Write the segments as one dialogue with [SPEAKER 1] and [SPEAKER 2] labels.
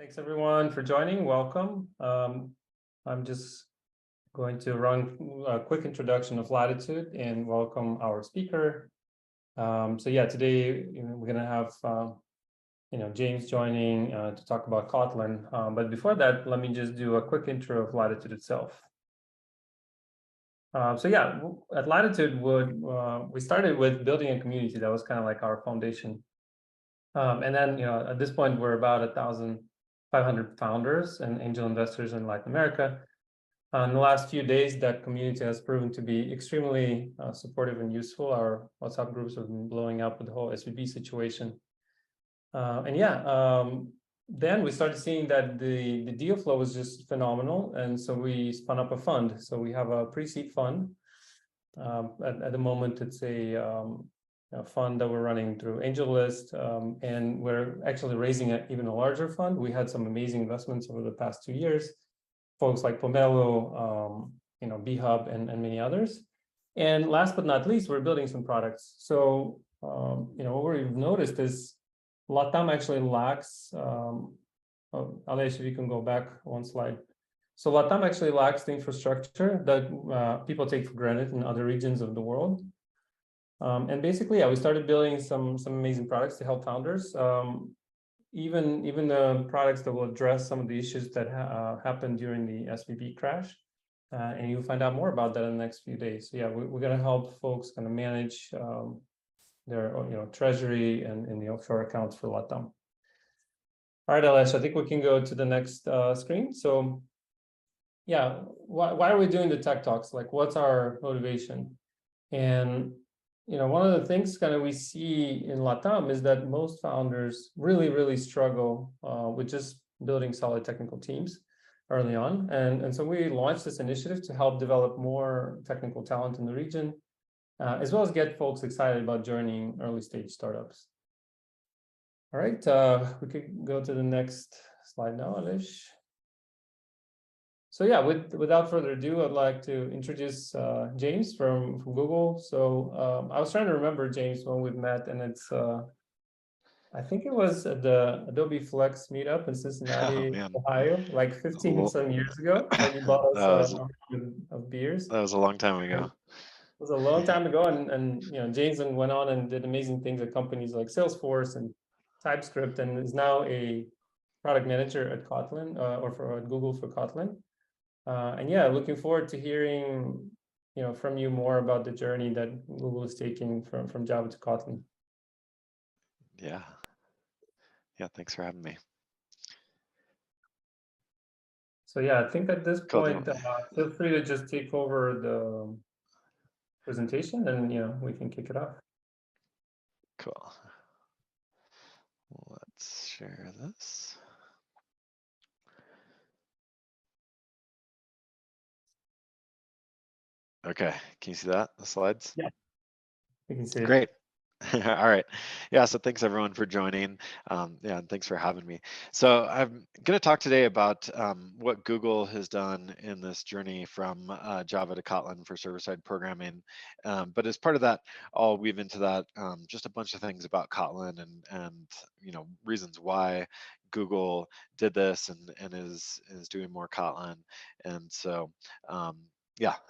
[SPEAKER 1] Thanks everyone for joining. Welcome. I'm just going to run a quick introduction of Latitude and welcome our speaker. Today we're going to have James joining to talk about Kotlin. But before that, let me just do a quick intro of Latitude itself. At Latitude, we started with building a community. That was kind of like our foundation. And then at this point, we're about 1,500 founders and angel investors in Latin America. In the last few days, that community has proven to be extremely supportive and useful. Our WhatsApp groups have been blowing up with the whole SVB situation. Then we started seeing that the deal flow was just phenomenal. And so we spun up a fund. So we have a pre-seed fund. At the moment, it's a fund that we're running through AngelList, and we're actually raising even a larger fund. We had some amazing investments over the past 2 years, folks like Pomelo, B-Hub, and many others. And last but not least, we're building some products. So, what we've noticed is LATAM actually lacks, Alesh, if you can go back one slide. So LATAM actually lacks the infrastructure that people take for granted in other regions of the world. And basically, we started building some amazing products to help founders. Even the products that will address some of the issues that happened during the SVB crash. And you'll find out more about that in the next few days. So we're going to help folks kind of manage their treasury and the offshore accounts for LATAM. All right, Alesh, I think we can go to the next screen. So why are we doing the tech talks? Like, what's our motivation? And one of the things kind of we see in LATAM is that most founders really struggle with just building solid technical teams early on. And so we launched this initiative to help develop more technical talent in the region, as well as get folks excited about joining early stage startups. All right, we could go to the next slide now, Alish. So without further ado, I'd like to introduce James from Google. So I was trying to remember, James, when we've met, and it's I think it was at the Adobe Flex meetup in Cincinnati, Ohio, like 15 some years ago, when you bought us a round of beers.
[SPEAKER 2] That was a long time ago.
[SPEAKER 1] It was a long time ago, and James then went on and did amazing things at companies like Salesforce and TypeScript, and is now a product manager at Kotlin at Google for Kotlin. Looking forward to hearing, from you more about the journey that Google is taking from Java to Kotlin.
[SPEAKER 2] Yeah, thanks for having me.
[SPEAKER 1] So I think at this point, feel free to just take over the presentation and, we can kick it off.
[SPEAKER 2] Cool. Let's share this. Okay, can you see that, the slides?
[SPEAKER 1] Yeah, you can see it.
[SPEAKER 2] Great. All right. Yeah, so thanks everyone for joining. And thanks for having me. So I'm going to talk today about what Google has done in this journey from Java to Kotlin for server-side programming. But as part of that, I'll weave into that just a bunch of things about Kotlin and reasons why Google did this and is doing more Kotlin. And so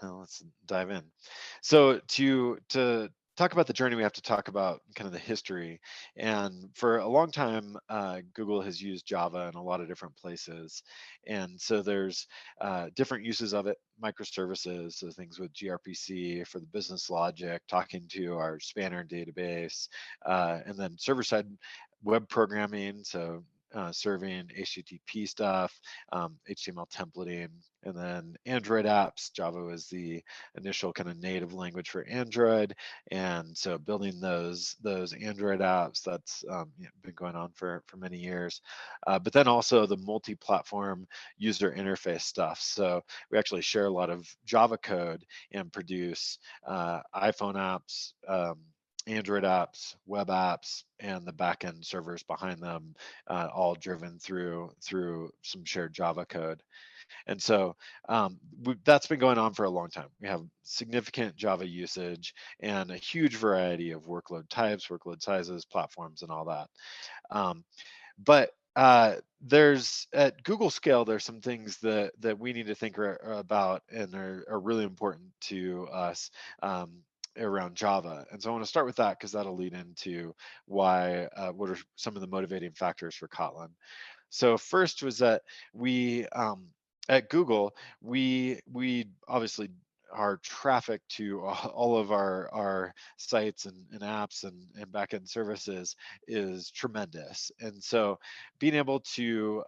[SPEAKER 2] let's dive in. So to talk about the journey, we have to talk about kind of the history. And for a long time, Google has used Java in a lot of different places. And so there's different uses of it, microservices, so things with gRPC for the business logic, talking to our spanner database, and then server-side web programming, so serving HTTP stuff, HTML templating, and then Android apps. Java was the initial kind of native language for Android, and so building those Android apps, that's been going on for many years. But then also the multi-platform user interface stuff. So we actually share a lot of Java code and produce iPhone apps, Android apps, web apps, and the backend servers behind them, all driven through some shared Java code. And so that's been going on for a long time. We have significant Java usage and a huge variety of workload types, workload sizes, platforms, and all that. But There's at Google scale, there's some things that we need to think about and are really important to us around Java. And so I want to start with that because that'll lead into why what are some of the motivating factors for Kotlin. So first was that we at Google, we obviously our traffic to all of our sites and apps and backend services is tremendous. And so being able to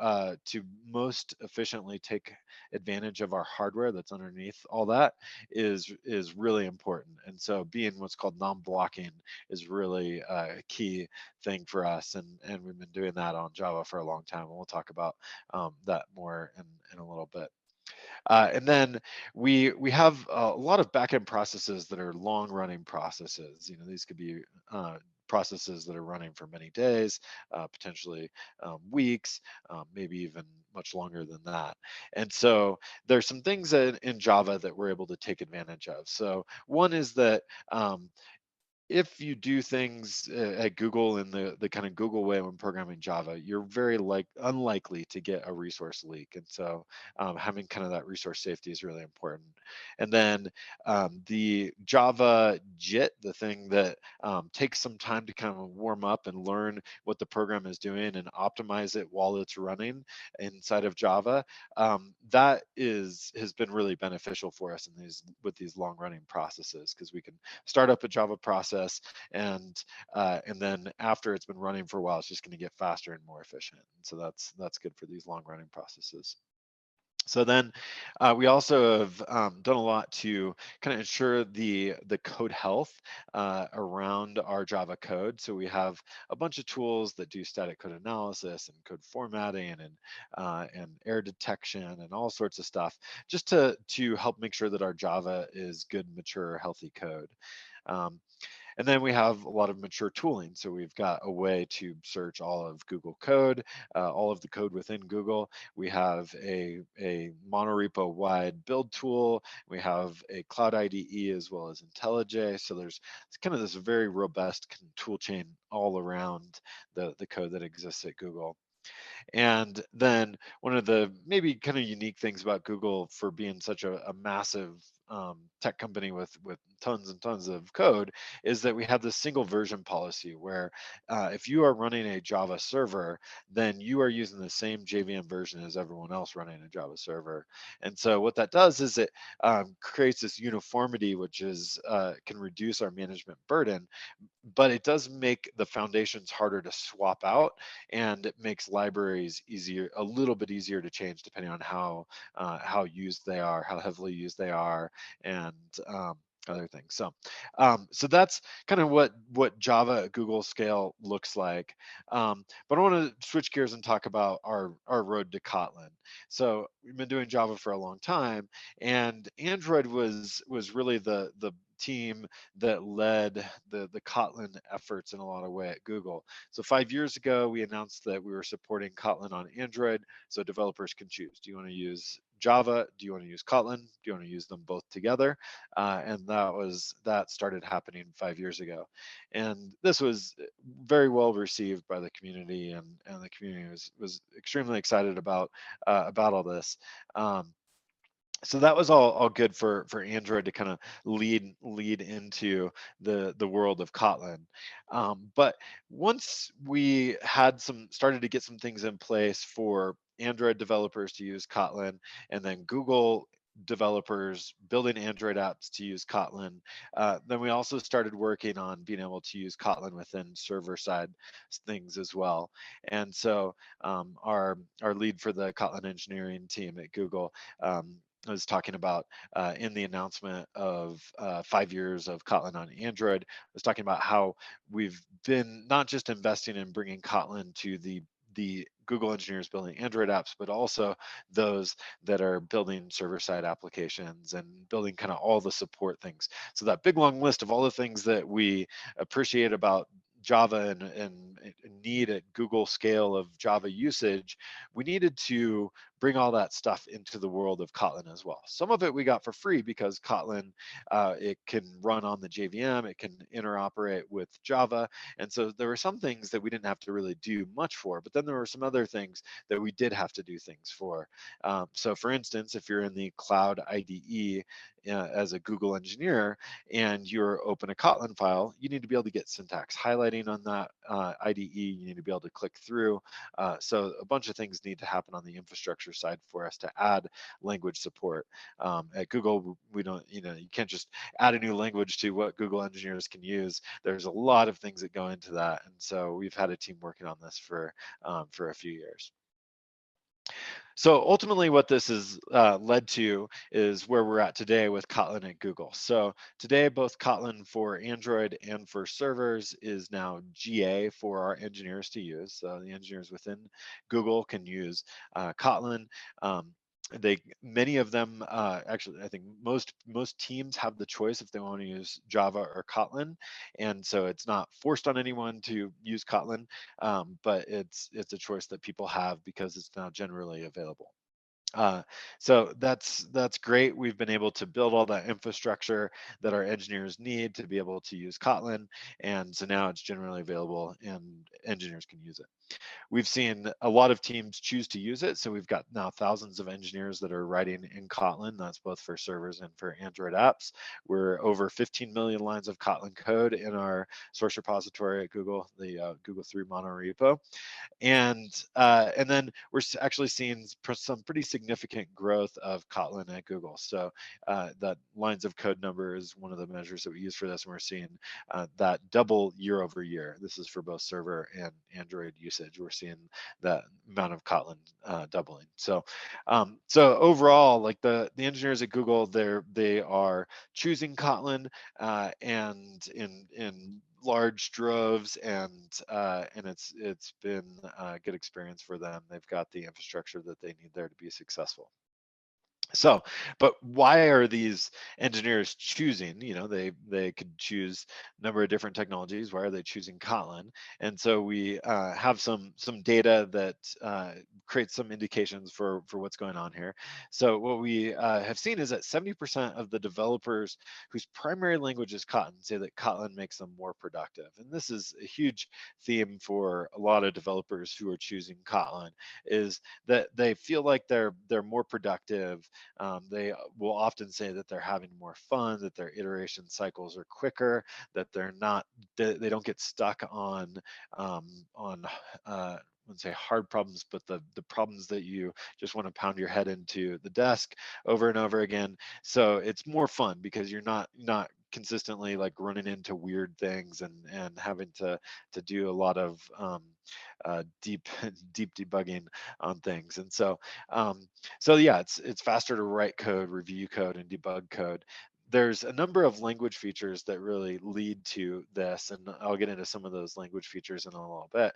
[SPEAKER 2] most efficiently take advantage of our hardware that's underneath all that is really important. And so being what's called non-blocking is really a key thing for us, and we've been doing that on Java for a long time, and we'll talk about that more in a little bit. And then we have a lot of backend processes that are long running processes. You know, these could be processes that are running for many days, potentially weeks, maybe even much longer than that. And so there's some things in Java that we're able to take advantage of. So one is that if you do things at Google in the kind of Google way when programming Java, you're very unlikely to get a resource leak. And so having kind of that resource safety is really important. And then the Java JIT, the thing that takes some time to kind of warm up and learn what the program is doing and optimize it while it's running inside of Java, that has been really beneficial for us in with these long running processes, because we can start up a Java process, and then after it's been running for a while, it's just going to get faster and more efficient. And so that's good for these long running processes. So then we also have done a lot to kind of ensure the code health around our Java code. So we have a bunch of tools that do static code analysis and code formatting and error detection and all sorts of stuff, just to help make sure that our Java is good, mature, healthy code. Um, and then we have a lot of mature tooling. So we've got a way to search all of Google code, all of the code within Google. We have a monorepo wide build tool. We have a Cloud IDE as well as IntelliJ. So there's kind of this very robust tool chain all around the code that exists at Google. And then one of the maybe kind of unique things about Google for being such a massive tech company with tons and tons of code is that we have this single version policy where if you are running a Java server, then you are using the same JVM version as everyone else running a Java server. And so what that does is it creates this uniformity, which is can reduce our management burden, but it does make the foundations harder to swap out, and it makes libraries easier, a little bit easier to change depending on how used they are, how heavily used they are, and other things. So that's kind of what Java at Google scale looks like. But I want to switch gears and talk about our road to Kotlin. So we've been doing Java for a long time, and Android was really the team that led the Kotlin efforts in a lot of way at Google. So 5 years ago, we announced that we were supporting Kotlin on Android, so developers can choose. Do you want to use Java? Do you want to use Kotlin? Do you want to use them both together? And that started happening 5 years ago, and this was very well received by the community, and the community was extremely excited about all this. So that was all good for Android to kind of lead into the world of Kotlin. But once we had started to get some things in place for Android developers to use Kotlin, and then Google developers building Android apps to use Kotlin, then we also started working on being able to use Kotlin within server side things as well. And so our lead for the Kotlin engineering team at Google, I was talking about in the announcement of 5 years of Kotlin on Android. I was talking about how we've been not just investing in bringing Kotlin to the Google engineers building Android apps, but also those that are building server-side applications and building kind of all the support things. So that big long list of all the things that we appreciate about Java and need at Google scale of Java usage, we needed to bring all that stuff into the world of Kotlin as well. Some of it we got for free because Kotlin, it can run on the JVM, it can interoperate with Java. And so there were some things that we didn't have to really do much for, but then there were some other things that we did have to do things for. So for instance, if you're in the Cloud IDE as a Google engineer and you're open a Kotlin file, you need to be able to get syntax highlighting on that IDE. You need to be able to click through. So a bunch of things need to happen on the infrastructure side for us to add language support. At Google, we don't, you can't just add a new language to what Google engineers can use. There's a lot of things that go into that. And so we've had a team working on this for a few years. So ultimately what this has led to is where we're at today with Kotlin at Google. So today, both Kotlin for Android and for servers is now GA for our engineers to use. So the engineers within Google can use Kotlin. Many of them, actually, I think most teams have the choice if they want to use Java or Kotlin, and so it's not forced on anyone to use Kotlin, but it's a choice that people have because it's now generally available. So that's great. We've been able to build all that infrastructure that our engineers need to be able to use Kotlin, and so now it's generally available and engineers can use it. We've seen a lot of teams choose to use it. So we've got now thousands of engineers that are writing in Kotlin. That's both for servers and for Android apps. We're over 15 million lines of Kotlin code in our source repository at Google, the Google 3 monorepo. And then we're actually seeing some pretty significant growth of Kotlin at Google. So that lines of code number is one of the measures that we use for this, and we're seeing that double year over year. This is for both server and Android usage. We're seeing that amount of Kotlin doubling. So overall, like the engineers at Google, they are choosing Kotlin and in large droves, and it's been a good experience for them. They've got the infrastructure that they need there to be successful. So, but why are these engineers choosing? They could choose a number of different technologies. Why are they choosing Kotlin? And so we have some data that creates some indications for what's going on here. So what we have seen is that 70% of the developers whose primary language is Kotlin say that Kotlin makes them more productive. And this is a huge theme for a lot of developers who are choosing Kotlin, is that they feel like they're more productive. They will often say that they're having more fun, that their iteration cycles are quicker, that they don't get stuck on I wouldn't say hard problems, but the problems that you just want to pound your head into the desk over and over again. So it's more fun because you're not consistently like running into weird things and having to do a lot of deep debugging on things. And so yeah, it's faster to write code, review code, and debug code. There's a number of language features that really lead to this, and I'll get into some of those language features in a little bit.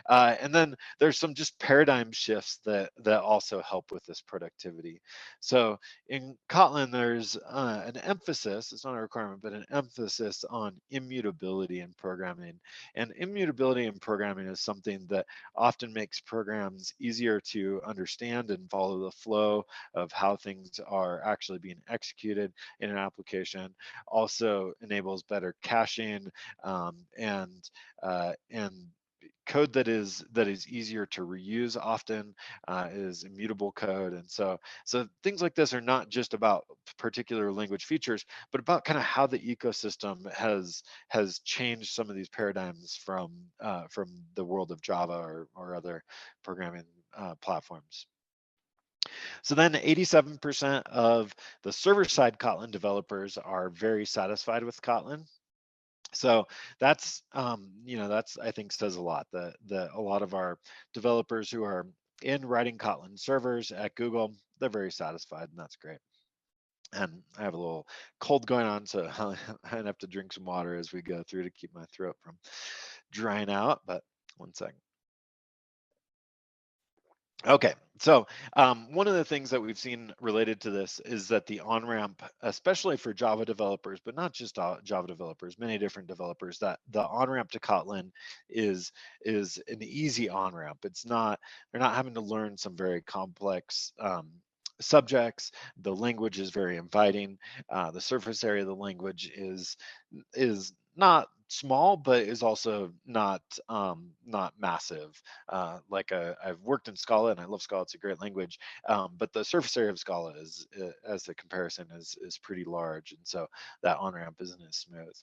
[SPEAKER 2] And then there's some just paradigm shifts that also help with this productivity. So in Kotlin, there's an emphasis, it's not a requirement, but an emphasis on immutability in programming. And immutability in programming is something that often makes programs easier to understand and follow the flow of how things are actually being executed in an application. Also enables better caching and code that is easier to reuse often is immutable code. And so things like this are not just about particular language features, but about kind of how the ecosystem has changed some of these paradigms from the world of Java or other programming platforms. So then 87% of the server-side Kotlin developers are very satisfied with Kotlin. So that's that's, I think, says a lot. That a lot of our developers who are in writing Kotlin servers at Google, they're very satisfied, and that's great. And I have a little cold going on, so I have to drink some water as we go through to keep my throat from drying out. But one second. Okay, So one of the things that we've seen related to this is that the on-ramp, especially for Java developers, but not just Java developers, many different developers, that the on-ramp to Kotlin is an easy on-ramp. It's not, they're not having to learn some very complex subjects. The language is very inviting. The surface area of the language is not small, but is also not massive. I've worked in Scala and I love Scala. It's a great language, but the surface area of Scala is, as a comparison, is pretty large, and so that on ramp isn't as smooth.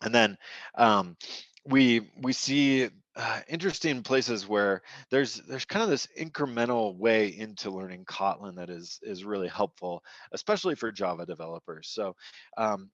[SPEAKER 2] And then we see interesting places where there's kind of this incremental way into learning Kotlin that is really helpful, especially for Java developers. So um,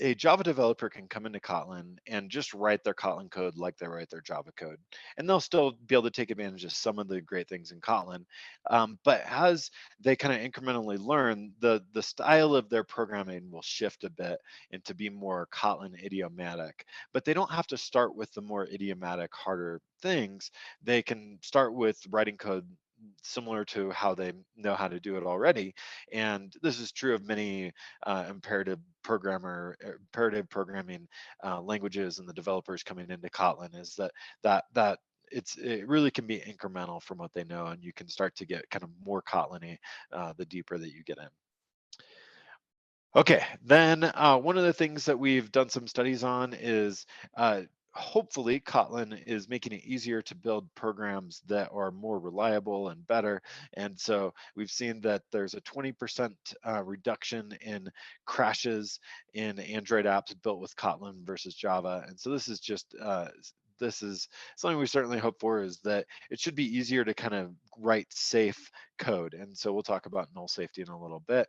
[SPEAKER 2] a Java developer can come into Kotlin and just write their Kotlin code like they write their Java code, and they'll still be able to take advantage of some of the great things in Kotlin. But as they kind of incrementally learn, the style of their programming will shift a bit and to be more Kotlin idiomatic. But they don't have to start with the more idiomatic, harder things. They can start with writing code similar to how they know how to do it already. And this is true of many imperative programming languages, and the developers coming into Kotlin is that it really can be incremental from what they know, and you can start to get kind of more Kotlin-y the deeper that you get in. Okay, then one of the things that we've done some studies on is hopefully Kotlin is making it easier to build programs that are more reliable and better. And so we've seen that there's a 20% reduction in crashes in Android apps built with Kotlin versus Java. And so this is something we certainly hope for, is that it should be easier to kind of write safe code. And so we'll talk about null safety in a little bit,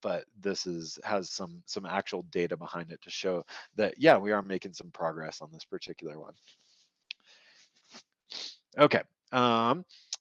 [SPEAKER 2] but this has some actual data behind it to show that, yeah, we are making some progress on this particular one. Okay.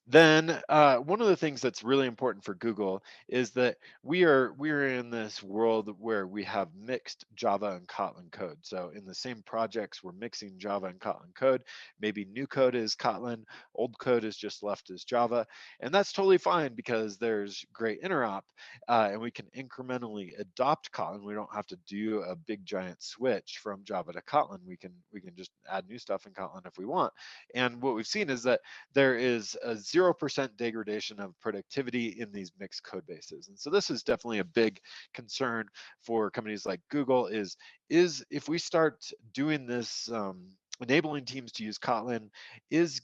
[SPEAKER 2] Then one of the things that's really important for Google is that we're in this world where we have mixed Java and Kotlin code. So in the same projects, we're mixing Java and Kotlin code. Maybe new code is Kotlin, old code is just left as Java, and that's totally fine because there's great interop, and we can incrementally adopt Kotlin. We don't have to do a big giant switch from Java to Kotlin. We can just add new stuff in Kotlin if we want. And what we've seen is that there is a 0% degradation of productivity in these mixed code bases. And so this is definitely a big concern for companies like Google, is if we start doing this, enabling teams to use Kotlin, is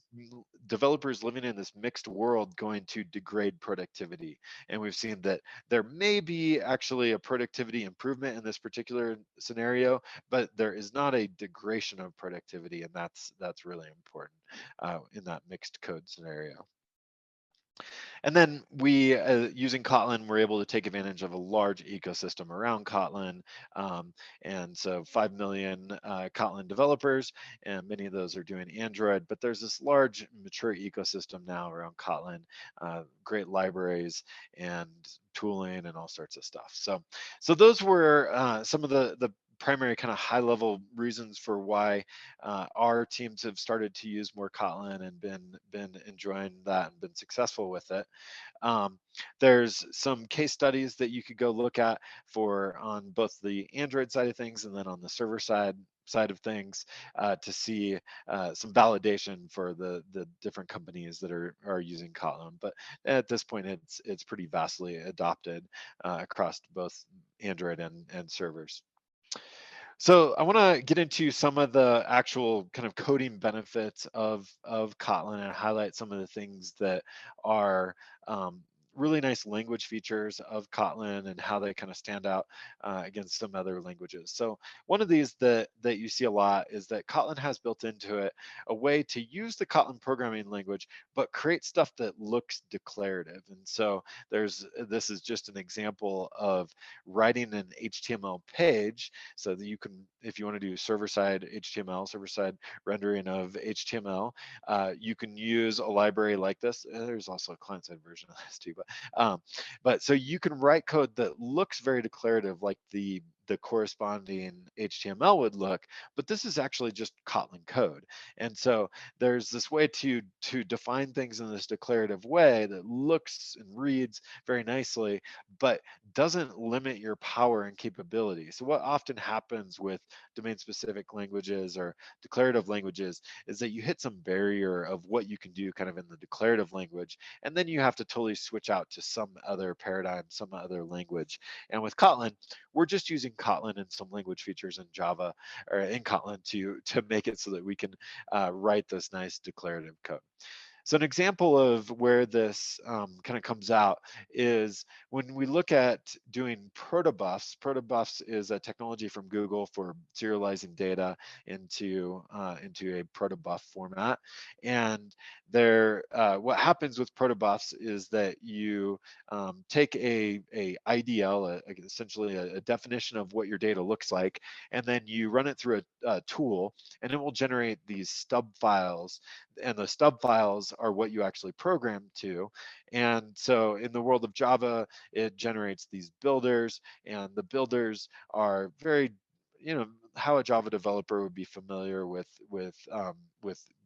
[SPEAKER 2] developers living in this mixed world going to degrade productivity? And we've seen that there may be actually a productivity improvement in this particular scenario, but there is not a degradation of productivity, and that's really important in that mixed code scenario. And then we, using Kotlin, we're able to take advantage of a large ecosystem around Kotlin. And so 5 million Kotlin developers, and many of those are doing Android, but there's this large mature ecosystem now around Kotlin, great libraries and tooling and all sorts of stuff. So those were some of the primary kind of high level reasons for why our teams have started to use more Kotlin and been enjoying that and been successful with it. There's some case studies that you could go look at for on both the Android side of things and then on the server side of things to see some validation for the different companies that are using Kotlin. But at this point, it's pretty vastly adopted across both Android and servers. So I want to get into some of the actual kind of coding benefits of Kotlin and highlight some of the things that are really nice language features of Kotlin and how they kind of stand out against some other languages. So one of these that you see a lot is that Kotlin has built into it a way to use the Kotlin programming language, but create stuff that looks declarative. And so this is just an example of writing an HTML page so that you can, if you want to do server-side HTML, server-side rendering of HTML, you can use a library like this. There's also a client-side version of this too, but so you can write code that looks very declarative, like the the corresponding HTML would look, but this is actually just Kotlin code. And so there's this way to define things in this declarative way that looks and reads very nicely, but doesn't limit your power and capability. So what often happens with domain-specific languages or declarative languages is that you hit some barrier of what you can do kind of in the declarative language, and then you have to totally switch out to some other paradigm, some other language. And with Kotlin, we're just using Kotlin and some language features in Java or in Kotlin to make it so that we can write this nice declarative code. So an example of where this kind of comes out is when we look at doing protobufs. Protobufs is a technology from Google for serializing data into a protobuf format. And what happens with protobufs is that you take a IDL, essentially a definition of what your data looks like, and then you run it through a tool, and it will generate these stub files, and the stub files are what you actually program to. And so in the world of Java, it generates these builders, and the builders are very, how a Java developer would be familiar with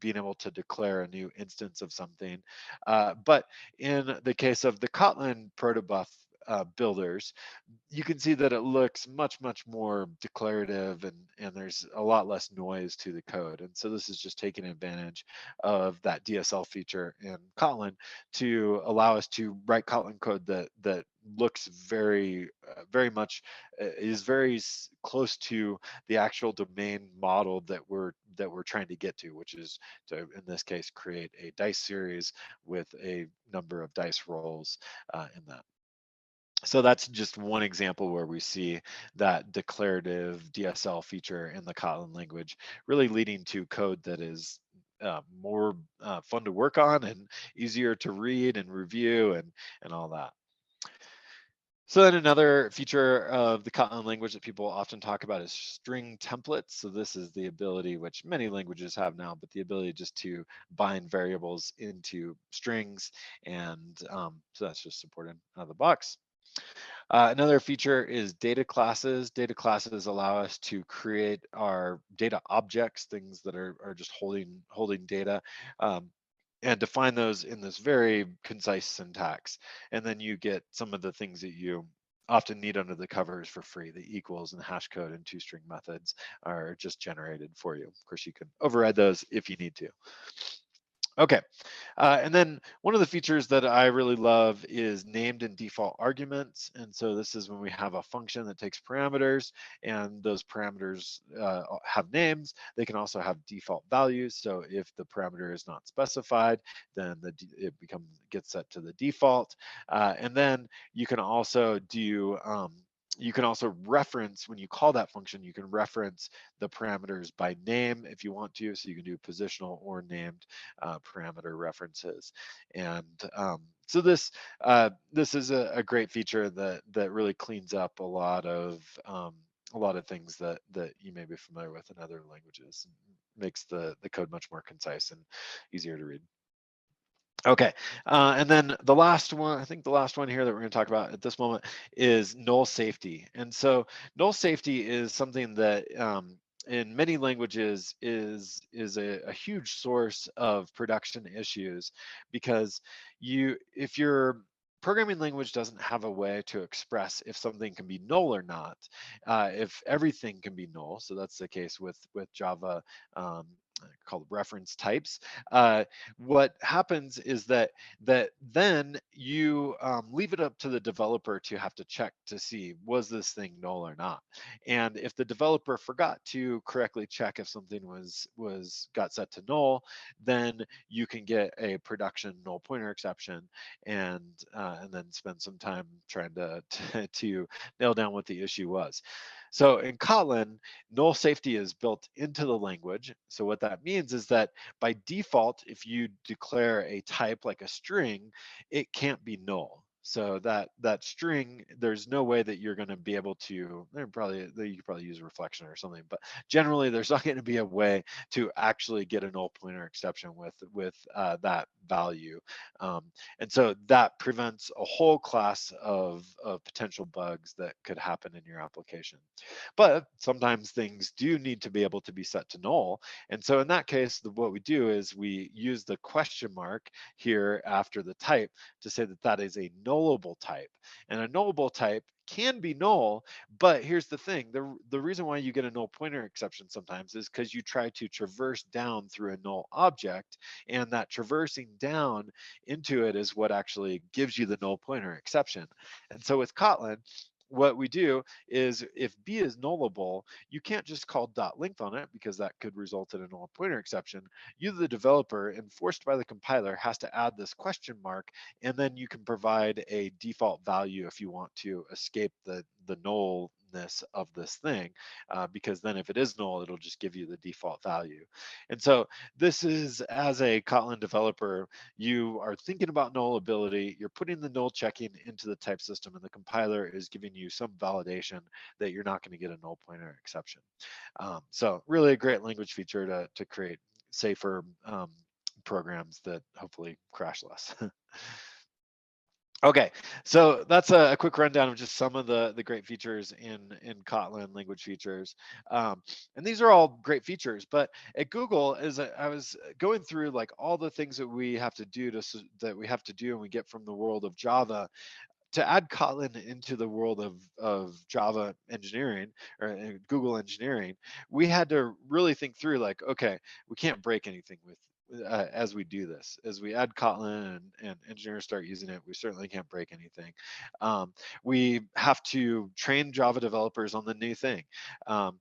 [SPEAKER 2] being able to declare a new instance of something. But in the case of the Kotlin protobuf builders, you can see that it looks much more declarative, and there's a lot less noise to the code. And so this is just taking advantage of that DSL feature in Kotlin to allow us to write Kotlin code that looks very much is very close to the actual domain model that we're trying to get to, which is to, in this case, create a dice series with a number of dice rolls in that. So that's just one example where we see that declarative DSL feature in the Kotlin language really leading to code that is more fun to work on and easier to read and review and all that. So then another feature of the Kotlin language that people often talk about is string templates. So this is the ability, which many languages have now, but the ability just to bind variables into strings. And so that's just supported out of the box. Another feature is data classes. Data classes allow us to create our data objects, things that are just holding data, and define those in this very concise syntax. And then you get some of the things that you often need under the covers for free. The equals and the hash code and toString methods are just generated for you. Of course, you can override those if you need to. Okay, and then one of the features that I really love is named and default arguments. And so this is when we have a function that takes parameters, and those parameters have names. They can also have default values. So if the parameter is not specified, then it gets set to the default. And then you can also do you can also reference, when you call that function, you can reference the parameters by name if you want to. So you can do positional or named parameter references. And so this is a great feature that really cleans up a lot of things that you may be familiar with in other languages, and makes the code much more concise and easier to read. Okay, and then the last one, I think the last one here that we're going to talk about at this moment is null safety. And so null safety is something that in many languages is a huge source of production issues, because if your programming language doesn't have a way to express if something can be null or not, if everything can be null, so that's the case with Java, called reference types. What happens is that then you leave it up to the developer to have to check to see, was this thing null or not? And if the developer forgot to correctly check if something got set to null, then you can get a production null pointer exception, and then spend some time trying to nail down what the issue was. So in Kotlin, null safety is built into the language. So what that means is that by default, if you declare a type like a string, it can't be null. So that string, there's no way that you're going to be able to. You could probably use a reflection or something, but generally there's not going to be a way to actually get a null pointer exception with that value, and so that prevents a whole class of potential bugs that could happen in your application. But sometimes things do need to be able to be set to null, and so in that case, what we do is we use the question mark here after the type to say that that is a nullable type. And a nullable type can be null, but here's the thing. The reason why you get a null pointer exception sometimes is because you try to traverse down through a null object, and that traversing down into it is what actually gives you the null pointer exception. And so with Kotlin, what we do is if B is nullable, you can't just call .length on it because that could result in a null pointer exception. You, the developer, enforced by the compiler, has to add this question mark, and then you can provide a default value if you want to escape the nullness of this thing, because then if it is null, it'll just give you the default value. And so this is, as a Kotlin developer, you are thinking about nullability, you're putting the null checking into the type system, and the compiler is giving you some validation that you're not going to get a null pointer exception. So really a great language feature to create safer programs that hopefully crash less. Okay, so that's a quick rundown of just some of the great features in Kotlin language features, and these are all great features. But at Google, as I was going through like all the things that we have to do and we get from the world of Java, to add Kotlin into the world of Java engineering or Google engineering, we had to really think through like, okay, we can't break anything with as we do this. As we add Kotlin and engineers start using it, we certainly can't break anything. We have to train Java developers on the new thing. How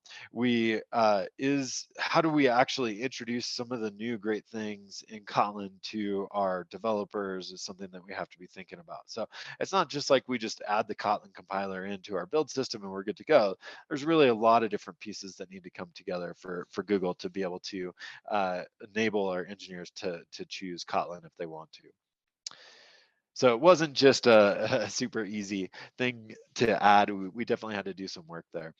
[SPEAKER 2] do we actually introduce some of the new great things in Kotlin to our developers is something that we have to be thinking about. So it's not just like we just add the Kotlin compiler into our build system and we're good to go. There's really a lot of different pieces that need to come together for Google to be able to enable our engineers to choose Kotlin if they want to. So it wasn't just a super easy thing to add. We definitely had to do some work there.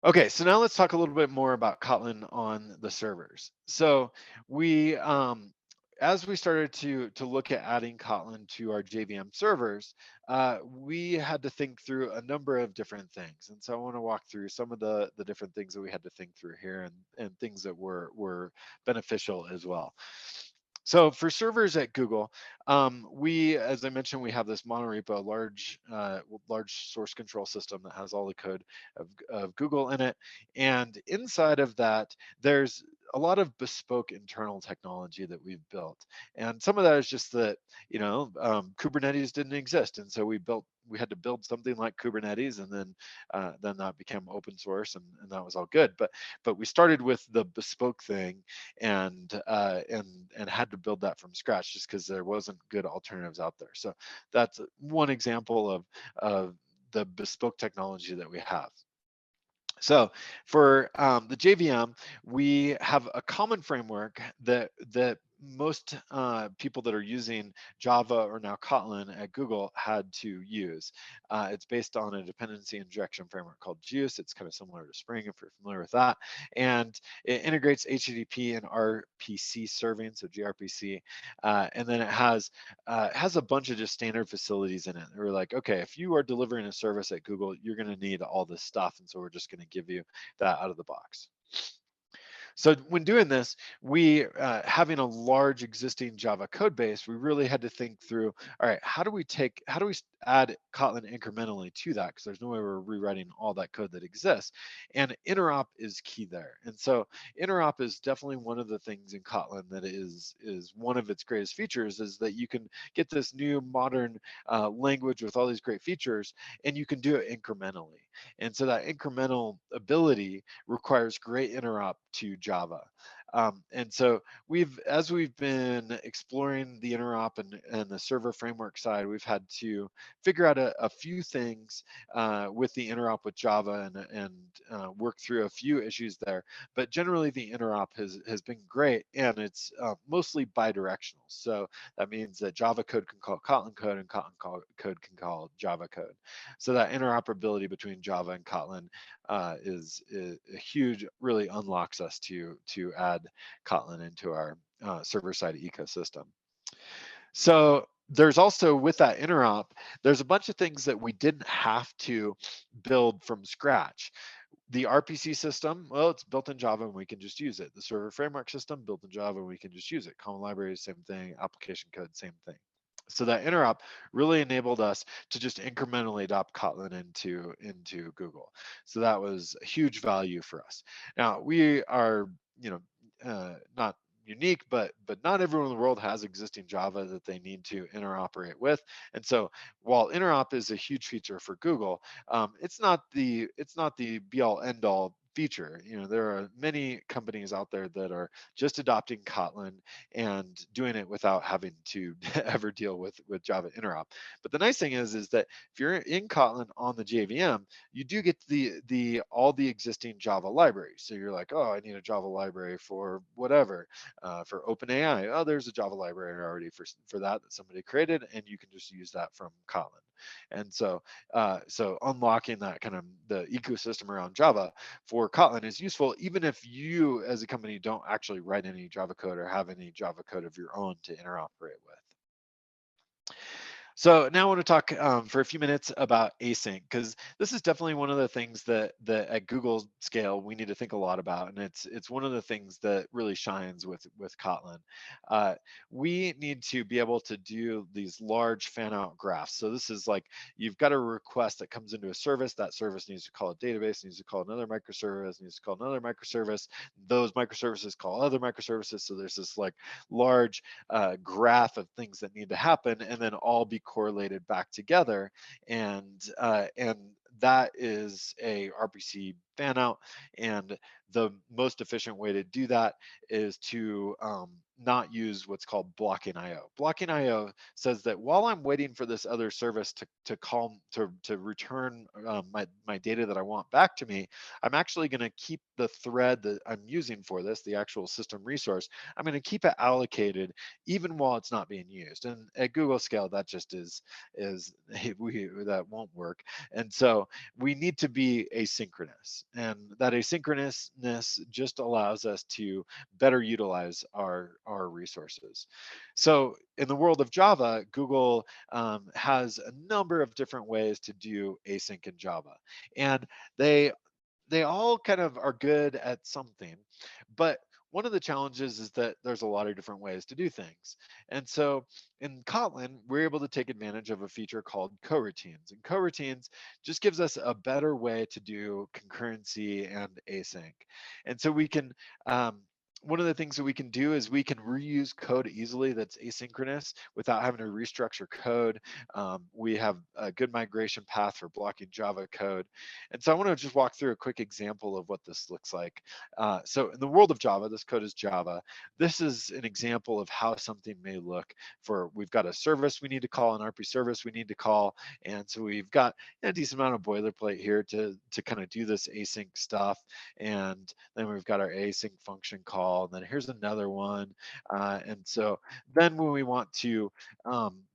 [SPEAKER 2] Okay, so now let's talk a little bit more about Kotlin on the servers. So we, as we started to look at adding Kotlin to our JVM servers, we had to think through a number of different things. And so I want to walk through some of the different things that we had to think through here and things that were beneficial as well. So for servers at Google, as I mentioned, we have this monorepo, large source control system that has all the code of Google in it. And inside of that, there's a lot of bespoke internal technology that we've built. And some of that is just that, Kubernetes didn't exist. And so we had to build something like Kubernetes, and then that became open source, and that was all good. But we started with the bespoke thing and had to build that from scratch just because there wasn't good alternatives out there. So that's one example of the bespoke technology that we have. So for the JVM, we have a common framework that most people that are using Java or now Kotlin at Google had to use. It's based on a dependency injection framework called Juice. It's kind of similar to Spring if you're familiar with that. And it integrates HTTP and RPC serving, so gRPC. And then it has a bunch of just standard facilities in it. We're like, okay, if you are delivering a service at Google, you're going to need all this stuff. And so we're just going to give you that out of the box. So when doing this, having a large existing Java code base, we really had to think through, all right, how do we add Kotlin incrementally to that? Because there's no way we're rewriting all that code that exists. And interop is key there. And so interop is definitely one of the things in Kotlin that is one of its greatest features, is that you can get this new modern language with all these great features, and you can do it incrementally. And so that incremental ability requires great interop to Java. And so as we've been exploring the interop and the server framework side, we've had to figure out a few things with the interop with Java and work through a few issues there. But generally, the interop has been great, and it's mostly bidirectional. So that means that Java code can call Kotlin code, and code can call Java code. So that interoperability between Java and Kotlin is a huge, really unlocks us to add Kotlin into our server-side ecosystem. So there's also, with that interop, there's a bunch of things that we didn't have to build from scratch. The RPC system, well, it's built in Java and we can just use it. The server framework system, built in Java and we can just use it. Common libraries, same thing. Application code, same thing. So that interop really enabled us to just incrementally adopt Kotlin into Google. So that was a huge value for us. Now we are, not unique, but not everyone in the world has existing Java that they need to interoperate with. And so while interop is a huge feature for Google, it's not the be all end all feature. There are many companies out there that are just adopting Kotlin and doing it without having to ever deal with Java interop. But the nice thing is that if you're in Kotlin on the JVM, you do get all the existing Java libraries. So you're like, oh, I need a Java library for whatever, for OpenAI. Oh, there's a Java library already for that somebody created, and you can just use that from Kotlin. And so unlocking that kind of the ecosystem around Java for Kotlin is useful, even if you as a company don't actually write any Java code or have any Java code of your own to interoperate with. So now I want to talk for a few minutes about async, because this is definitely one of the things that at Google scale we need to think a lot about, and it's one of the things that really shines with Kotlin. We need to be able to do these large fan out graphs. So this is like, you've got a request that comes into a service. That service needs to call a database, needs to call another microservice, needs to call another microservice. Those microservices call other microservices. So there's this like large graph of things that need to happen, and then all be correlated back together, and that is a RPC fan out. And the most efficient way to do that is to not use what's called blocking IO. Blocking IO says that while I'm waiting for this other service to return my data that I want back to me, I'm actually going to keep the thread that I'm using for this, the actual system resource, I'm going to keep it allocated even while it's not being used. And at Google scale, that just that won't work. And so we need to be asynchronous, and that asynchronousness just allows us to better utilize our resources. So in the world of Java, Google has a number of different ways to do async in Java, and they all kind of are good at something. But one of the challenges is that there's a lot of different ways to do things. And so in Kotlin, we're able to take advantage of a feature called coroutines. And coroutines just gives us a better way to do concurrency and async. And so we can, one of the things that we can do is we can reuse code easily that's asynchronous without having to restructure code. We have a good migration path for blocking Java code. And so I want to just walk through a quick example of what this looks like. So in the world of Java, this code is Java. This is an example of how something may look. We've got a service we need to call, an RP service we need to call. And so we've got a decent amount of boilerplate here to kind of do this async stuff. And then we've got our async function call, and then here's another one. And so then when we want to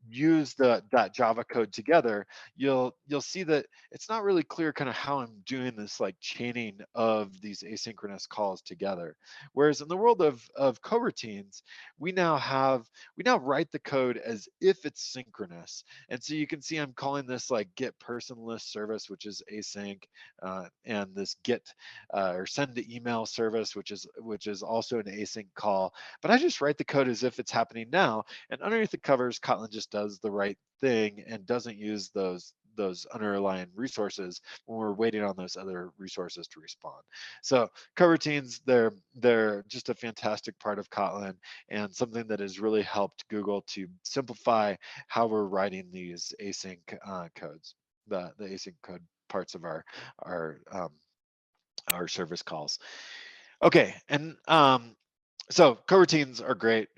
[SPEAKER 2] use that Java code together, you'll see that it's not really clear kind of how I'm doing this like chaining of these asynchronous calls together. Whereas in the world of coroutines, we now write the code as if it's synchronous. And so you can see I'm calling this like get person list service, which is async, and this get or send to email service, which is also an async call. But I just write the code as if it's happening now, and underneath the covers, Kotlin just does the right thing and doesn't use those underlying resources when we're waiting on those other resources to respond. So coroutines, they're just a fantastic part of Kotlin, and something that has really helped Google to simplify how we're writing these async codes, the async code parts of our service calls. Okay, and So coroutines are great.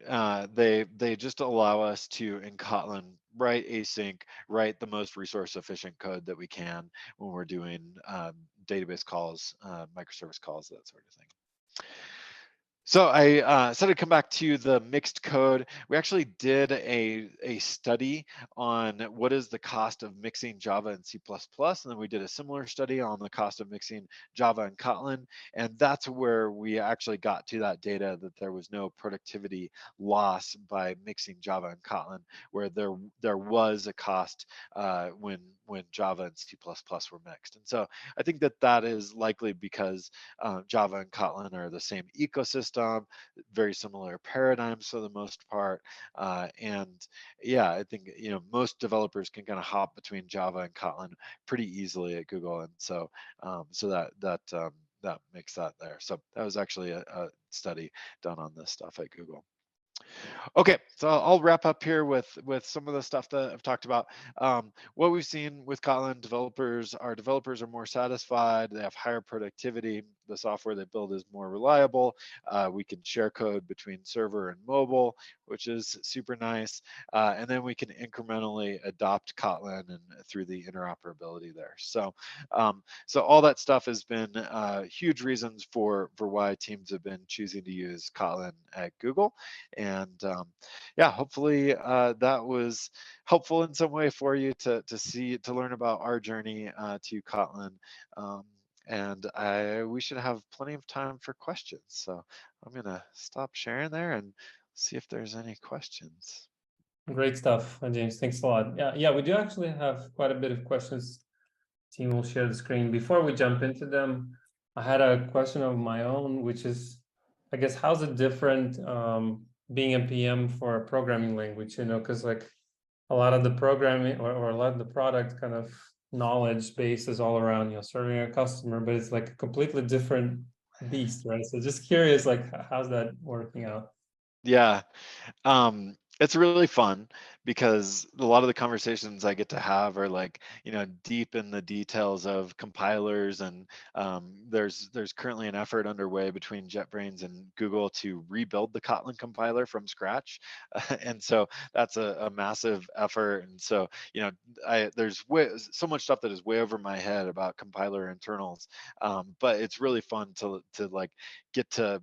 [SPEAKER 2] They just allow us to, in Kotlin, write async, write the most resource efficient code that we can when we're doing database calls, microservice calls, that sort of thing. So I said I'd come back to the mixed code. We actually did a study on what is the cost of mixing Java and C++, and then we did a similar study on the cost of mixing Java and Kotlin, and that's where we actually got to that data that there was no productivity loss by mixing Java and Kotlin, where there was a cost when Java and C++ were mixed. And so I think that that is likely because Java and Kotlin are the same ecosystem, very similar paradigms for the most part. And yeah, I think most developers can kind of hop between Java and Kotlin pretty easily at Google, and so that makes that there. So that was actually a study done on this stuff at Google. Okay, so I'll wrap up here with some of the stuff that I've talked about. What we've seen with Kotlin developers, our developers are more satisfied. They have higher productivity. The software they build is more reliable. We can share code between server and mobile, which is super nice. And then we can incrementally adopt Kotlin and through the interoperability there. So all that stuff has been huge reasons for why teams have been choosing to use Kotlin at Google. And yeah, hopefully that was helpful in some way for you to learn about our journey to Kotlin. And we should have plenty of time for questions. So I'm gonna stop sharing there and see if there's any questions.
[SPEAKER 1] Great stuff, James. Thanks a lot. Yeah, we do actually have quite a bit of questions. Team will share the screen. Before we jump into them, I had a question of my own, which is, I guess, how's it different being a PM for a programming language? Because like a lot of the programming or a lot of the product kind of knowledge base is all around, serving a customer, but it's like a completely different beast, right? So just curious, like, how's that working out?
[SPEAKER 2] Yeah. It's really fun because a lot of the conversations I get to have are like, deep in the details of compilers, and there's currently an effort underway between JetBrains and Google to rebuild the Kotlin compiler from scratch, and so that's a massive effort. And so, there's so much stuff that is way over my head about compiler internals, but it's really fun to like get to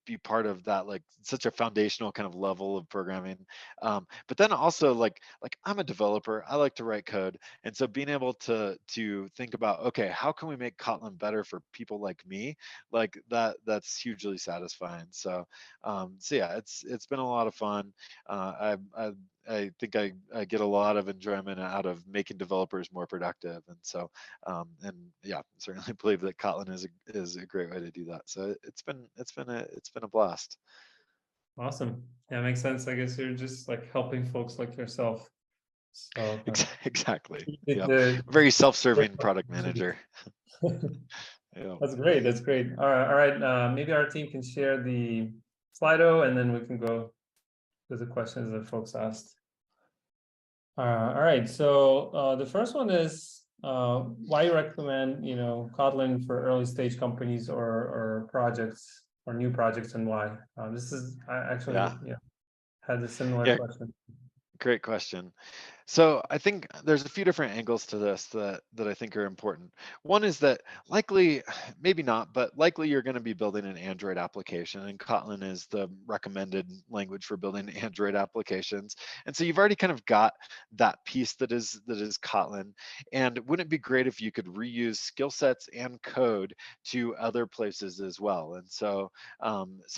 [SPEAKER 2] be part of that, like such a foundational kind of level of programming. But then also like I'm a developer, I like to write code, and so being able to think about, okay, how can we make Kotlin better for people like me, like that's hugely satisfying. So yeah, it's been a lot of fun. I think I get a lot of enjoyment out of making developers more productive, and so and yeah, certainly believe that Kotlin is a great way to do that. So it's been a blast.
[SPEAKER 1] Awesome. Yeah, makes sense. I guess you're just like helping folks like yourself. So
[SPEAKER 2] Exactly.
[SPEAKER 1] it,
[SPEAKER 2] Yep. Very self-serving product manager. Yeah.
[SPEAKER 1] that's great. That's great. All right. Maybe our team can share the Slido, and then we can go to the questions that folks asked. All right. So the first one is why you recommend Kotlin for early stage companies or projects or new projects, and why? This is I actually
[SPEAKER 2] Yeah.
[SPEAKER 1] had a similar
[SPEAKER 2] Yeah.
[SPEAKER 1] question.
[SPEAKER 2] Great question. So I think there's a few different angles to this that I think are important. One is that likely, maybe not, but likely you're going to be building an Android application, and Kotlin is the recommended language for building Android applications. And so you've already kind of got that piece that is Kotlin. And wouldn't it be great if you could reuse skill sets and code to other places as well? And so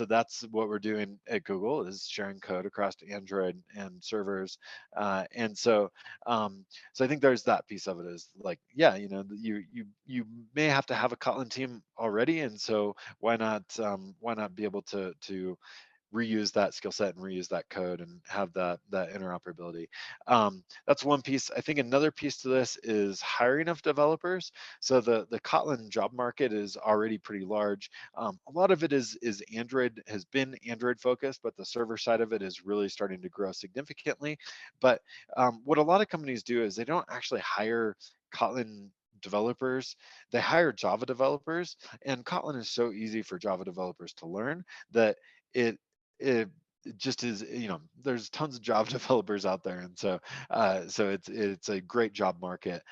[SPEAKER 2] that's what we're doing at Google, is sharing code across Android and servers. And so I think there's that piece of it, is like, yeah, you may have to have a Kotlin team already, and so why not be able to reuse that skill set and reuse that code and have that interoperability. That's one piece. I think another piece to this is hiring of developers. So the Kotlin job market is already pretty large. A lot of it is Android, has been Android focused, but the server side of it is really starting to grow significantly. But what a lot of companies do is they don't actually hire Kotlin developers, they hire Java developers, and Kotlin is so easy for Java developers to learn that it just is, there's tons of Java developers out there, and so it's a great job market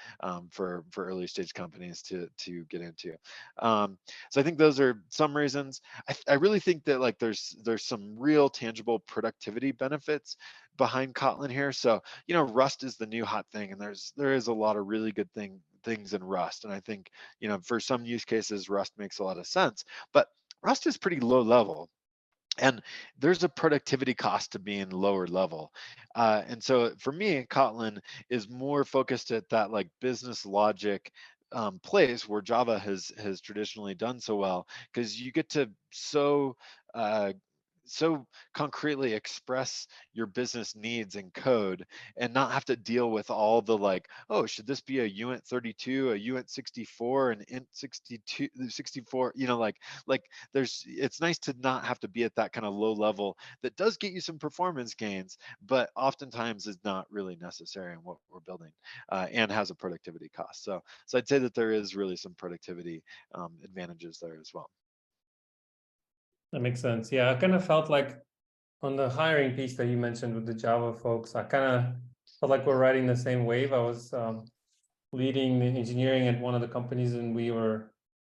[SPEAKER 2] for early stage companies to get into. So I think those are some reasons. I really think that like there's some real tangible productivity benefits behind Kotlin here. So Rust is the new hot thing, and there is a lot of really good things in Rust, and I think for some use cases Rust makes a lot of sense, but Rust is pretty low level, and there's a productivity cost to being lower level. And so for me, Kotlin is more focused at that like business logic place where Java has traditionally done so well, because you get to uh, so concretely express your business needs in code and not have to deal with all the like, oh, should this be a uint 32, a uint 64, an int 62, 64, like it's nice to not have to be at that kind of low level that does get you some performance gains, but oftentimes is not really necessary in what we're building, and has a productivity cost. So I'd say that there is really some productivity advantages there as well.
[SPEAKER 1] That makes sense. Yeah, I kind of felt like on the hiring piece that you mentioned with the Java folks, I kind of felt like we're riding the same wave. I was leading the engineering at one of the companies, and we were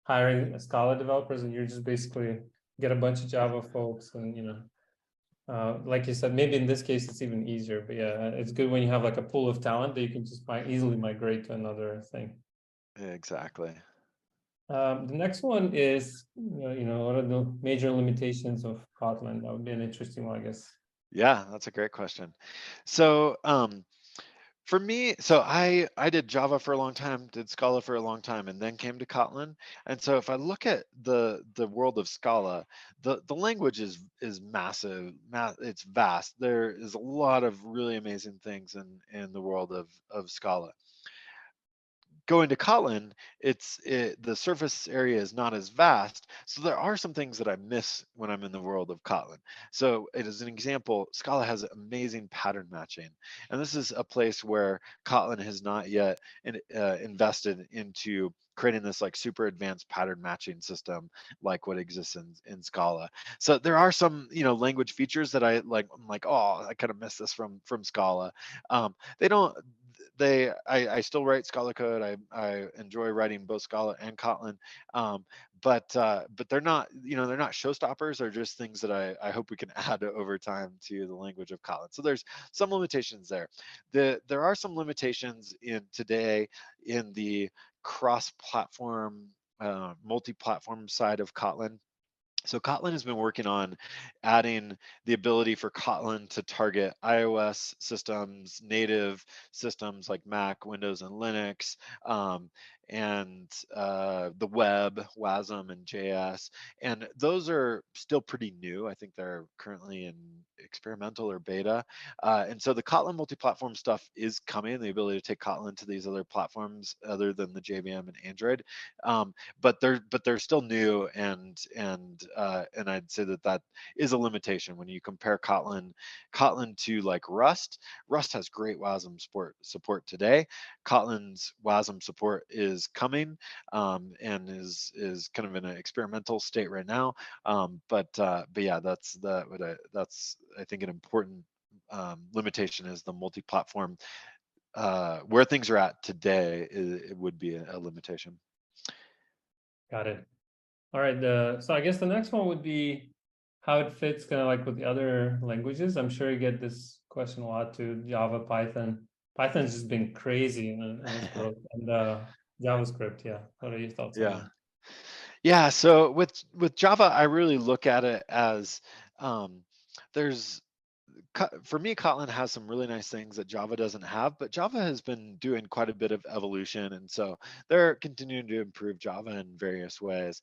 [SPEAKER 1] hiring Scala developers, and you're just basically get a bunch of Java folks, and like you said, maybe in this case it's even easier. But yeah, it's good when you have like a pool of talent that you can just easily migrate to another thing.
[SPEAKER 2] Exactly.
[SPEAKER 1] The next one is, what are the major limitations of Kotlin? That would be an interesting one, I guess.
[SPEAKER 2] Yeah, that's a great question. So for me, so I did Java for a long time, did Scala for a long time, and then came to Kotlin. And so if I look at the world of Scala, the language is massive, it's vast. There is a lot of really amazing things in the world of Scala. Going to Kotlin, the surface area is not as vast, so there are some things that I miss when I'm in the world of Kotlin. So, as an example, Scala has amazing pattern matching, and this is a place where Kotlin has not yet invested into creating this like super advanced pattern matching system like what exists in Scala. So there are some language features that I like. I'm like, oh, I kind of miss this from Scala. They don't I still write Scala code. I enjoy writing both Scala and Kotlin, um, but they're not they're not showstoppers. They're just things that I hope we can add over time to the language of Kotlin. So there's some limitations there. There are some limitations in today in the cross-platform, multi-platform side of Kotlin. So Kotlin has been working on adding the ability for Kotlin to target iOS systems, native systems like Mac, Windows, and Linux, and the web, WASM, and JS. And those are still pretty new. I think they're currently in experimental or beta. And so the Kotlin multi-platform stuff is coming, the ability to take Kotlin to these other platforms other than the JVM and Android. But they're still new, and I'd say that is a limitation when you compare Kotlin to like Rust. Rust has great WASM support today. Kotlin's WASM support is coming, and is kind of in an experimental state right now. But yeah, that's I think an important limitation is the multi-platform. Where things are at today, it would be a limitation.
[SPEAKER 1] Got it. All right. So I guess the next one would be how it fits kind of like with the other languages. I'm sure you get this question a lot too. Java, Python. Python's just been crazy in its growth, and JavaScript. Yeah. What are your thoughts on
[SPEAKER 2] Yeah.
[SPEAKER 1] that?
[SPEAKER 2] Yeah, so with Java, I really look at it as there's for me, Kotlin has some really nice things that Java doesn't have, but Java has been doing quite a bit of evolution, and so they're continuing to improve Java in various ways.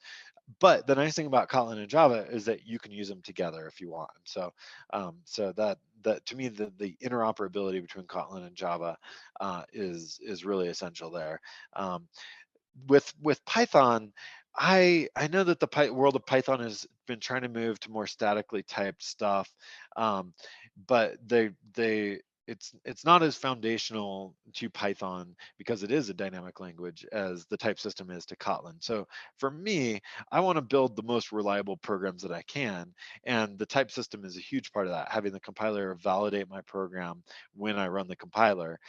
[SPEAKER 2] But the nice thing about Kotlin and Java is that you can use them together if you want. So that to me, the interoperability between Kotlin and Java is really essential there. Um, with Python, I know that the world of Python has been trying to move to more statically typed stuff, but it's not as foundational to Python because it is a dynamic language as the type system is to Kotlin. So for me, I want to build the most reliable programs that I can, and the type system is a huge part of that. Having the compiler validate my program when I run the compiler,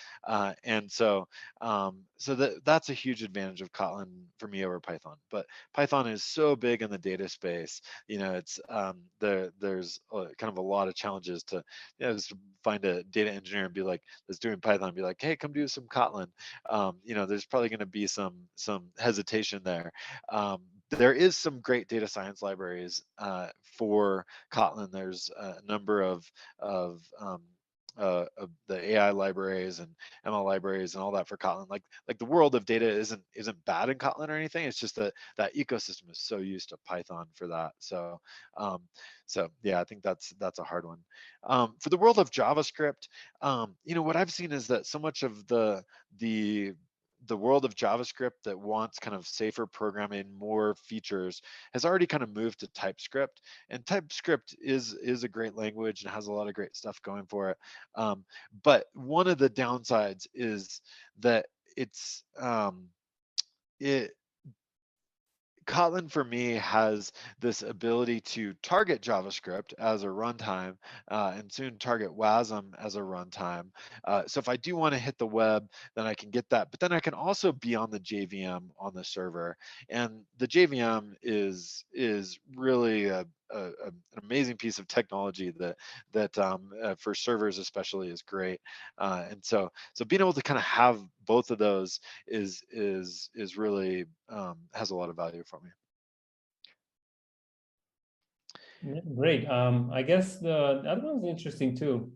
[SPEAKER 2] and so that's a huge advantage of Kotlin for me over Python. But Python is so big in the data space, it's there's kind of a lot of challenges to, just find a data engineer and be like, that's doing Python, be like, hey, come do some Kotlin. There's probably going to be some hesitation there. There is some great data science libraries for Kotlin. There's a number of the AI libraries and ML libraries and all that for Kotlin. Like the world of data isn't bad in Kotlin or anything. It's just that ecosystem is so used to Python for that. So yeah, I think that's a hard one. For the world of JavaScript, what I've seen is that so much of the world of JavaScript that wants kind of safer programming, more features, has already kind of moved to TypeScript. And TypeScript is a great language and has a lot of great stuff going for it. But one of the downsides is that it Kotlin for me has this ability to target JavaScript as a runtime, and soon target WASM as a runtime. So if I do want to hit the web, then I can get that. But then I can also be on the JVM on the server, and the JVM is really an amazing piece of technology that for servers especially is great. And so being able to kind of have both of those is really has a lot of value for me.
[SPEAKER 1] Yeah, great. I guess the other one's interesting too.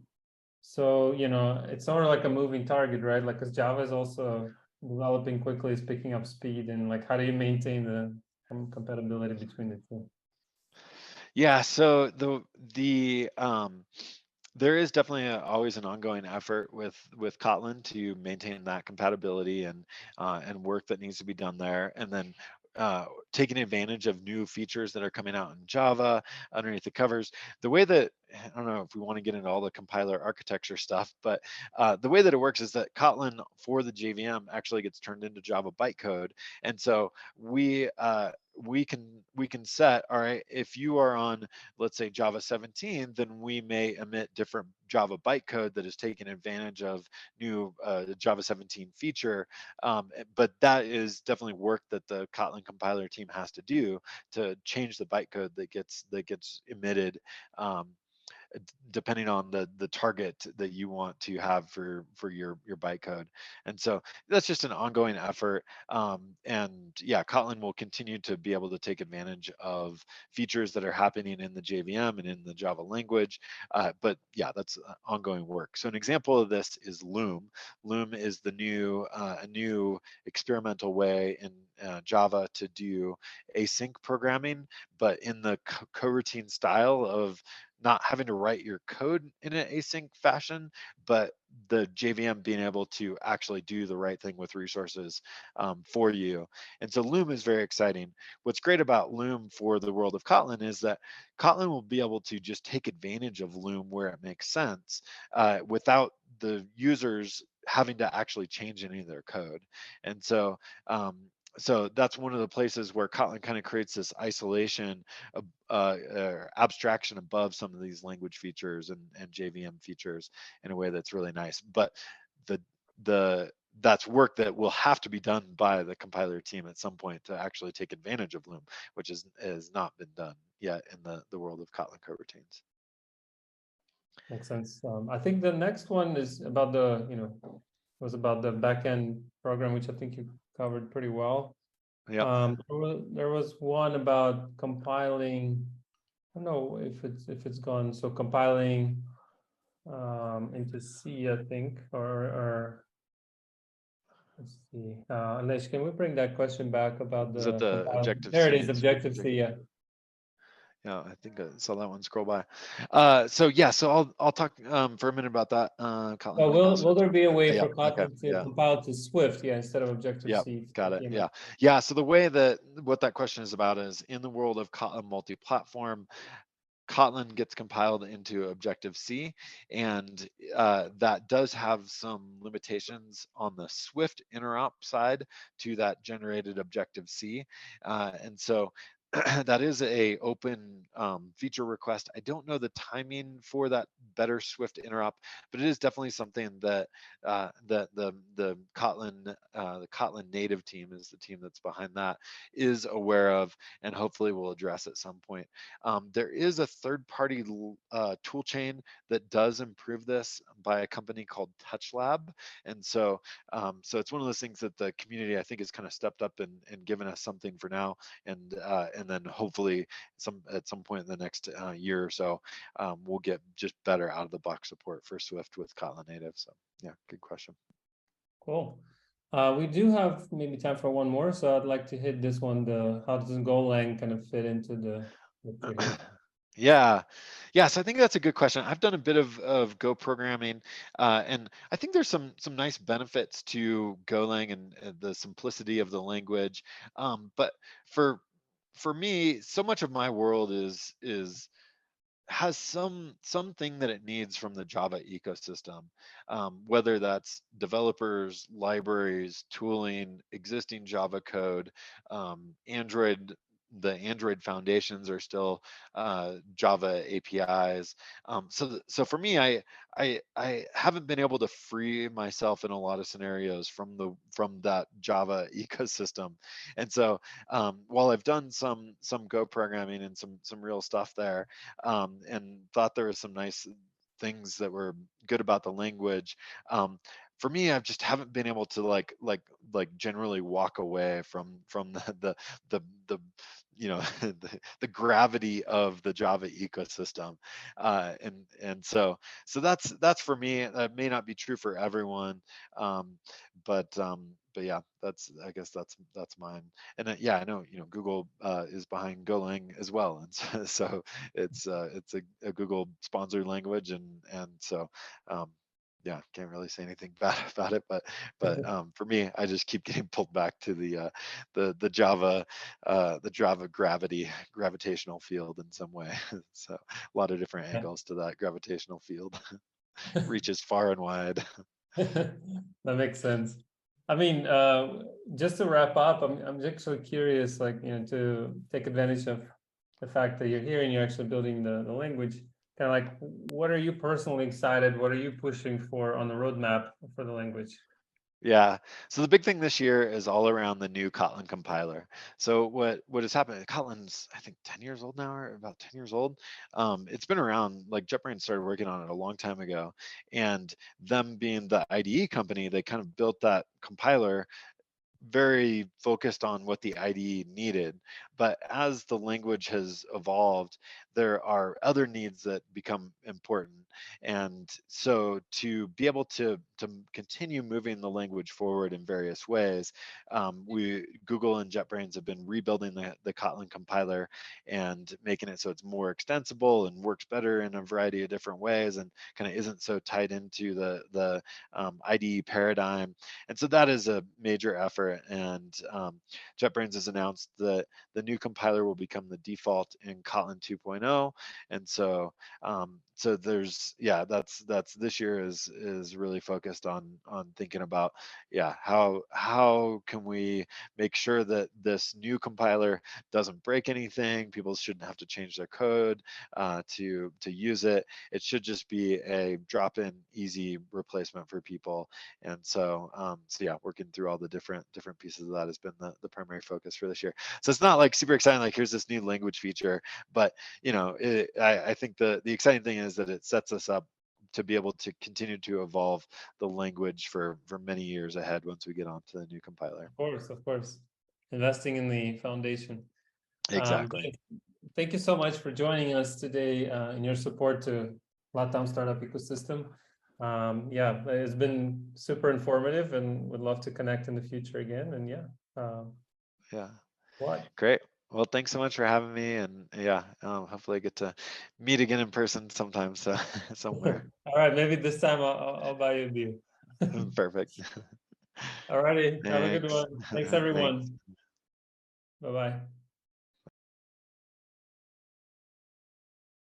[SPEAKER 1] So, it's sort of like a moving target, right? Like, because Java is also developing quickly, is picking up speed, and like, how do you maintain the compatibility between the two?
[SPEAKER 2] Yeah, so the there is definitely always an ongoing effort with Kotlin to maintain that compatibility and work that needs to be done there, and then taking advantage of new features that are coming out in Java underneath the covers. The way that, I don't know if we want to get into all the compiler architecture stuff, but the way that it works is that Kotlin for the JVM actually gets turned into Java bytecode, and so we can set, all right, if you are on, let's say, Java 17, then we may emit different Java bytecode that is taking advantage of new Java 17 feature. But that is definitely work that the Kotlin compiler team has to do to change the bytecode that gets emitted, depending on the target that you want to have for your bytecode. And so that's just an ongoing effort. And yeah, Kotlin will continue to be able to take advantage of features that are happening in the JVM and in the Java language. But yeah, that's ongoing work. So an example of this is Loom. Loom is the a new experimental way in Java to do async programming, but in the coroutine style of not having to write your code in an async fashion, but the JVM being able to actually do the right thing with resources for you. And so Loom is very exciting. What's great about Loom for the world of Kotlin is that Kotlin will be able to just take advantage of Loom where it makes sense, without the users having to actually change any of their code. And so that's one of the places where Kotlin kind of creates this isolation, abstraction above some of these language features and JVM features in a way that's really nice. But the the that's work that will have to be done by the compiler team at some point to actually take advantage of Loom, which has not been done yet in the world of Kotlin coroutines.
[SPEAKER 1] Makes sense. I think the next one is about the, was about the backend program, which I think you covered pretty well.
[SPEAKER 2] Yep.
[SPEAKER 1] There was one about compiling. I don't know if it's gone. So compiling into C, I think, or let's see. Anish, can we bring that question back about
[SPEAKER 2] Is that
[SPEAKER 1] the
[SPEAKER 2] the
[SPEAKER 1] compiling?
[SPEAKER 2] Objective
[SPEAKER 1] There it
[SPEAKER 2] C?
[SPEAKER 1] is, Objective C. Yeah.
[SPEAKER 2] Yeah, I think I saw that one scroll by. So yeah, so I'll talk for a minute about that. Kotlin
[SPEAKER 1] So will there be a way
[SPEAKER 2] yeah,
[SPEAKER 1] for
[SPEAKER 2] okay,
[SPEAKER 1] Kotlin to
[SPEAKER 2] yeah.
[SPEAKER 1] compile to Swift, instead of Objective
[SPEAKER 2] Yeah,
[SPEAKER 1] C?
[SPEAKER 2] got it. Yeah. Yeah. So the way that what that question is about is in the world of Kotlin multi-platform, Kotlin gets compiled into Objective-C, and that does have some limitations on the Swift interop side to that generated Objective-C. And so that is a open feature request. I don't know the timing for that better Swift interop, but it is definitely something that the Kotlin native team is the team that's behind that, is aware of, and hopefully will address at some point. There is a third-party tool chain that does improve this by a company called TouchLab, and so it's one of those things that the community, I think, has kind of stepped up and given us something for now, and then hopefully at some point in the next year or so, we'll get just better out of the box support for Swift with Kotlin native. So yeah, good question.
[SPEAKER 1] Cool. We do have maybe time for one more, so I'd like to hit this one. How does Golang kind of fit into the picture here?
[SPEAKER 2] Yeah, so I think that's a good question. I've done a bit of Go programming, and I think there's some nice benefits to Golang and the simplicity of the language. But for me, so much of my world has something that it needs from the Java ecosystem, whether that's developers, libraries, tooling, existing Java code, Android. The Android foundations are still Java APIs. So for me, I haven't been able to free myself in a lot of scenarios from that Java ecosystem, and so while I've done some Go programming and some real stuff there, and thought there were some nice things that were good about the language. For me, I just haven't been able to generally walk away from the the gravity of the Java ecosystem, and so that's for me. That may not be true for everyone, but yeah, I guess that's mine. And yeah, I know Google is behind Golang as well, and so it's a Google sponsored language, and so yeah, can't really say anything bad about it, but for me, I just keep getting pulled back to the Java gravitational field in some way. So a lot of different
[SPEAKER 1] Yeah.
[SPEAKER 2] angles to that gravitational field. Reaches far and wide.
[SPEAKER 1] That makes sense. I mean, just to wrap up, I'm just so curious, like, to take advantage of the fact that you're here and you're actually building the language. Kind of like, what are you personally excited? What are you pushing for on the roadmap for the language?
[SPEAKER 2] Yeah. So the big thing this year is all around the new Kotlin compiler. So what has happened? Kotlin's, I think, 10 years old now, or about 10 years old. It's been around. Like JetBrains started working on it a long time ago, and them being the IDE company, they kind of built that compiler very focused on what the IDE needed. But as the language has evolved, there are other needs that become important. And so to be able to continue moving the language forward in various ways, Google and JetBrains have been rebuilding the Kotlin compiler and making it so it's more extensible and works better in a variety of different ways, and kind of isn't so tied into the IDE paradigm. And so that is a major effort. And JetBrains has announced that the new compiler will become the default in Kotlin 2.0. And so that's this year is really focused on thinking about how can we make sure that this new compiler doesn't break anything. People shouldn't have to change their code to use it. It should just be a drop-in easy replacement for people. And so yeah, working through all the different pieces of that has been the primary focus for this year. So it's not like super exciting, like here's this new language feature, but I think the exciting thing is that it sets us up to be able to continue to evolve the language for many years ahead once we get onto the new compiler.
[SPEAKER 1] Of course. Investing in the foundation.
[SPEAKER 2] Exactly.
[SPEAKER 1] Thank you so much for joining us today in your support to Latam startup ecosystem. Yeah, it's been super informative, and would love to connect in the future again. And
[SPEAKER 2] Yeah.
[SPEAKER 1] what?
[SPEAKER 2] Great. Well, thanks so much for having me, and yeah, hopefully I get to meet again in person sometime, so somewhere.
[SPEAKER 1] All right, maybe this time I'll buy you a beer.
[SPEAKER 2] Perfect.
[SPEAKER 1] All righty, have a good
[SPEAKER 2] Thanks.
[SPEAKER 1] one. Thanks,
[SPEAKER 2] Thanks.
[SPEAKER 1] everyone. Bye bye.